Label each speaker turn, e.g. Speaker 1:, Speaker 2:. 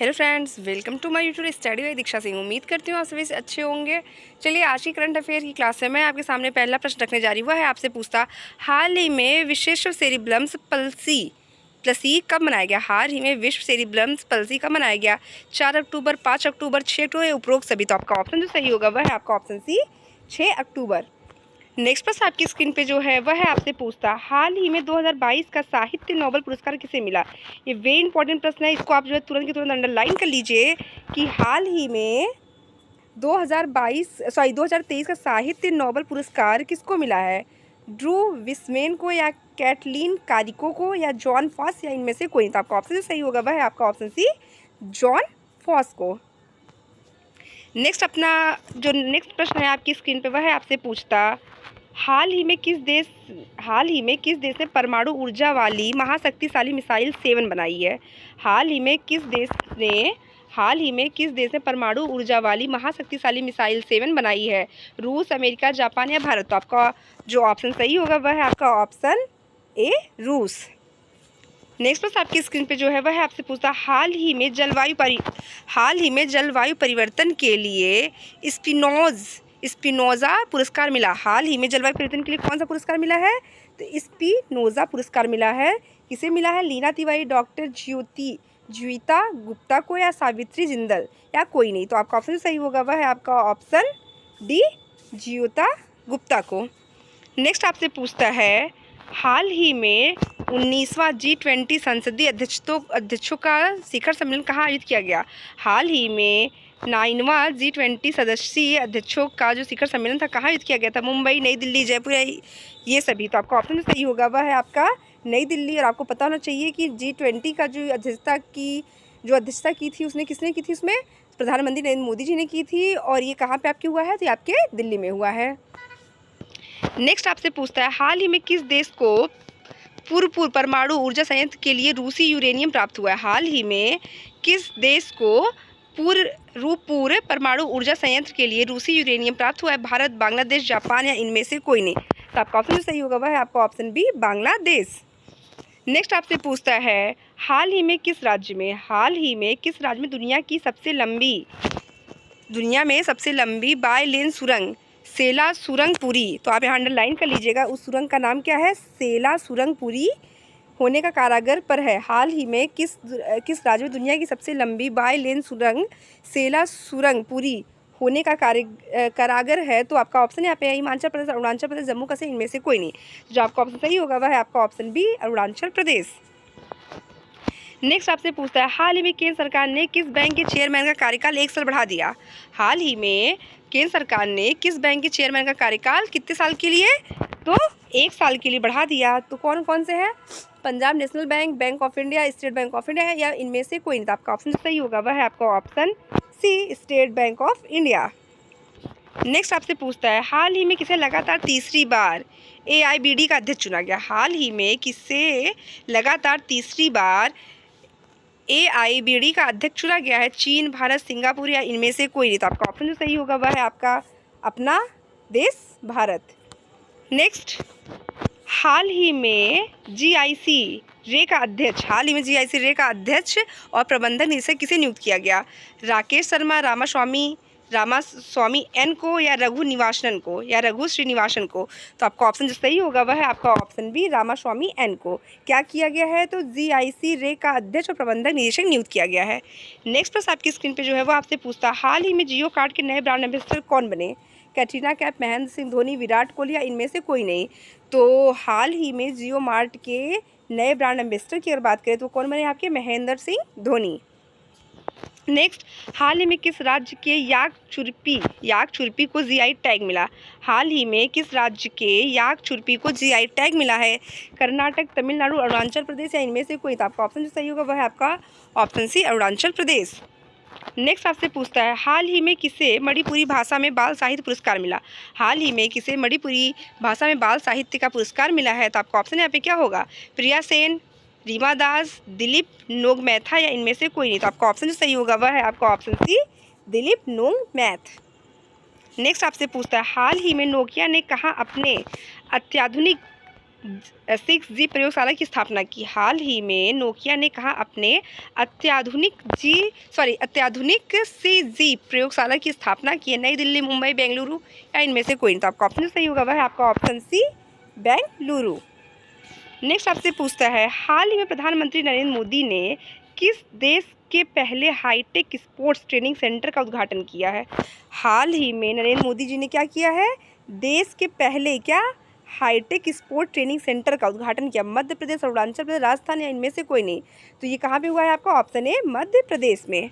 Speaker 1: Hello friends, welcome to my YouTube study by Diksha Singh. उम्मीद करती हूँ आप सभी से अच्छे होंगे। चलिए, आज की करंट अफेयर की क्लास में मैं आपके सामने पहला प्रश्न रखने जा रही हूँ। वह है आपसे पूछता, हाल ही में विश्व सेरिब्रम्स पल्सी कब मनाया गया? हाल ही में विश्व सेरिब्रम्स पल्सी कब मनाया गया? 4 अक्टूबर, 5 अक्टूबर, 6 अक्टूबर, उपरोक्त सभी। तो आपका ऑप्शन जो सही होगा वह है आपका ऑप्शन सी, 6 अक्टूबर। नेक्स्ट प्रश्न आपकी स्क्रीन पे जो है वह है आपसे पूछता, हाल ही में 2022 का साहित्य नोबेल पुरस्कार किसे मिला? ये वेरी इंपॉर्टेंट प्रश्न है, इसको आप जो है तुरंत की तुरंत अंडरलाइन कर लीजिए कि हाल ही में 2023 का साहित्य नोबेल पुरस्कार किसको मिला है? ड्रू विस्मेन को, या कैटलीन कारिको को, या जॉन फॉस, या इनमें से कोई? तो आपका ऑप्शन जो सही होगा वह है आपका ऑप्शन सी, जॉन फॉस को। नेक्स्ट प्रश्न है आपकी स्क्रीन पे वह है आपसे पूछता, हाल ही में किस देश ने परमाणु ऊर्जा वाली महाशक्तिशाली मिसाइल 7 बनाई है? हाल ही में किस देश ने परमाणु ऊर्जा वाली महाशक्तिशाली मिसाइल 7 बनाई है? रूस, अमेरिका, जापान, या भारत? तो आपका जो ऑप्शन सही होगा वह है आपका ऑप्शन ए, रूस। नेक्स्ट प्रश्न आपकी स्क्रीन पे जो है वह है आपसे पूछता, हाल ही में जलवायु परिवर्तन के लिए स्पिनोजा पुरस्कार मिला। हाल ही में जलवायु परिवर्तन के लिए कौन सा पुरस्कार मिला है? तो स्पिनोजा पुरस्कार मिला है। किसे मिला है? लीना तिवारी, डॉक्टर ज्योतिता गुप्ता को, या सावित्री जिंदल, या कोई नहीं? तो आपका ऑप्शन सही होगा वह है आपका ऑप्शन डी, ज्योतिता गुप्ता को। नेक्स्ट आपसे पूछता है, हाल ही में 19वां G20 संसदीय अध्यक्षों का शिखर सम्मेलन कहाँ आयोजित किया गया? हाल ही में 9वां G20 सदस्यीय अध्यक्षों का जो शिखर सम्मेलन था कहाँ आयोजित किया गया था? मुंबई, नई दिल्ली, जयपुर, ये सभी। तो आपका ऑप्शन जो सही होगा वह है आपका नई दिल्ली। और आपको पता होना चाहिए कि G20 का जो अध्यक्षता की थी उसने किसने की थी? उसमें प्रधानमंत्री नरेंद्र मोदी जी ने की थी। और ये कहाँ पर आपके हुआ है? तो ये आपके दिल्ली में हुआ है। नेक्स्ट आपसे पूछता है, हाल ही में किस देश को पूर्व परमाणु ऊर्जा संयंत्र के लिए रूसी यूरेनियम प्राप्त हुआ है? हाल ही में किस देश को पूर्व परमाणु ऊर्जा संयंत्र के लिए रूसी यूरेनियम प्राप्त हुआ है? भारत, बांग्लादेश, जापान, या इनमें से कोई नहीं? तो आपका ऑप्शन सही होगा वह है आपका ऑप्शन बी, बांग्लादेश। नेक्स्ट आपसे पूछता है, हाल ही में किस राज्य में दुनिया में सबसे लंबी बाय लेन सुरंग सेला सुरंग पुरी? तो आप यहाँ अंडरलाइन कर लीजिएगा, उस सुरंग का नाम क्या है? सेला सुरंग पुरी होने का कारागर पर है। हाल ही में किस राज्य में दुनिया की सबसे लंबी बाय लेन सुरंग सेला सुरंग पुरी होने का कारागर है? तो आपका ऑप्शन यहाँ पे हिमाचल प्रदेश, अरुणाचल प्रदेश, जम्मू कश्मीर, इनमें से कोई नहीं। जो आपका ऑप्शन सही होगा वह है आपका option B, Arunachal Pradesh. Next आपसे पूछता है, हाल ही में केंद्र सरकार ने किस बैंक के चेयरमैन का कार्यकाल 1 साल बढ़ा दिया? हाल ही में केंद्र सरकार ने किस बैंक के चेयरमैन का कार्यकाल कितने साल के लिए? तो 1 साल के लिए बढ़ा दिया। तो कौन कौन से हैं? Punjab national bank, bank of India, state Bank of India है, या इनमें से कोई नहीं? तो आपका ऑप्शन सही होगा वह है आपका option C, State Bank of India. Next आपसे पूछता है, हाल ही में किसे लगातार तीसरी बार AIBD का अध्यक्ष चुना गया? हाल ही में किसे लगातार तीसरी बार AIBD का अध्यक्ष चुना गया है? चीन, भारत, सिंगापुर, या इनमें से कोई नहीं? तो आपका ऑप्शन जो सही होगा वह है आपका अपना देश भारत। नेक्स्ट, हाल ही में GIC रे का अध्यक्ष और प्रबंधक निदेशक किसे नियुक्त किया गया? राकेश शर्मा, रामास्वामी एन को, या रघु श्रीनिवासन को? तो आपका ऑप्शन जो सही होगा वह है आपका ऑप्शन बी, रामास्वामी एन को। क्या किया गया है? तो GIC रे का अध्यक्ष और प्रबंधक निदेशक नियुक्त किया गया है। नेक्स्ट प्रश्न आपकी स्क्रीन पे जो है वो आपसे पूछता है, हाल ही में जियो कार्ड के नए ब्रांड एम्बेसडर कौन बने? कैटरीना कैफ, महेंद्र सिंह धोनी, विराट कोहली, या इनमें से कोई नहीं? तो हाल ही में जियो मार्ट के नए ब्रांड एम्बेसडर की अगर बात करें तो कौन बने? आपके महेंद्र सिंह धोनी। नेक्स्ट, हाल ही में किस राज्य के याक चुरपी को GI टैग मिला? हाल ही में किस राज्य के याक चुरपी को GI टैग मिला है? कर्नाटक, तमिलनाडु, अरुणाचल प्रदेश, या इनमें से कोई? तो आपका ऑप्शन जो सही होगा वह है आपका ऑप्शन सी, अरुणाचल प्रदेश। नेक्स्ट आपसे पूछता है, हाल ही में किसे मणिपुरी भाषा में बाल साहित्य पुरस्कार मिला? हाल ही में किसे मणिपुरी भाषा में बाल साहित्य का पुरस्कार मिला है? तो आपका ऑप्शन यहाँ पे क्या होगा? प्रिया सेन, रीमा दास, दिलीप नोंगमैथा, या इनमें से कोई नहीं? तो आपका ऑप्शन जो सही होगा वह है आपका ऑप्शन सी, दिलीप नोंगमैथ। नेक्स्ट आपसे पूछता है, हाल ही में नोकिया ने कहाँ अपने अत्याधुनिक 6G प्रयोगशाला की स्थापना की? हाल ही में नोकिया ने कहा अपने अत्याधुनिक 6G प्रयोगशाला की स्थापना की है? नई दिल्ली, मुंबई, बेंगलुरु या इनमें से कोई नहीं। तो आपका ऑप्शन सही होगा वह है आपका ऑप्शन सी, बेंगलुरु। नेक्स्ट आपसे पूछता है, हाल ही में प्रधानमंत्री नरेंद्र मोदी ने किस देश के पहले हाईटेक स्पोर्ट्स ट्रेनिंग सेंटर का उद्घाटन किया है? हाल ही में नरेंद्र मोदी जी ने क्या किया है? देश के पहले क्या हाईटेक स्पोर्ट ट्रेनिंग सेंटर का उद्घाटन किया। मध्य प्रदेश, अरुणाचल प्रदेश, राजस्थान या इनमें से कोई नहीं। तो ये कहाँ पे हुआ है? आपका ऑप्शन ए, मध्य प्रदेश में।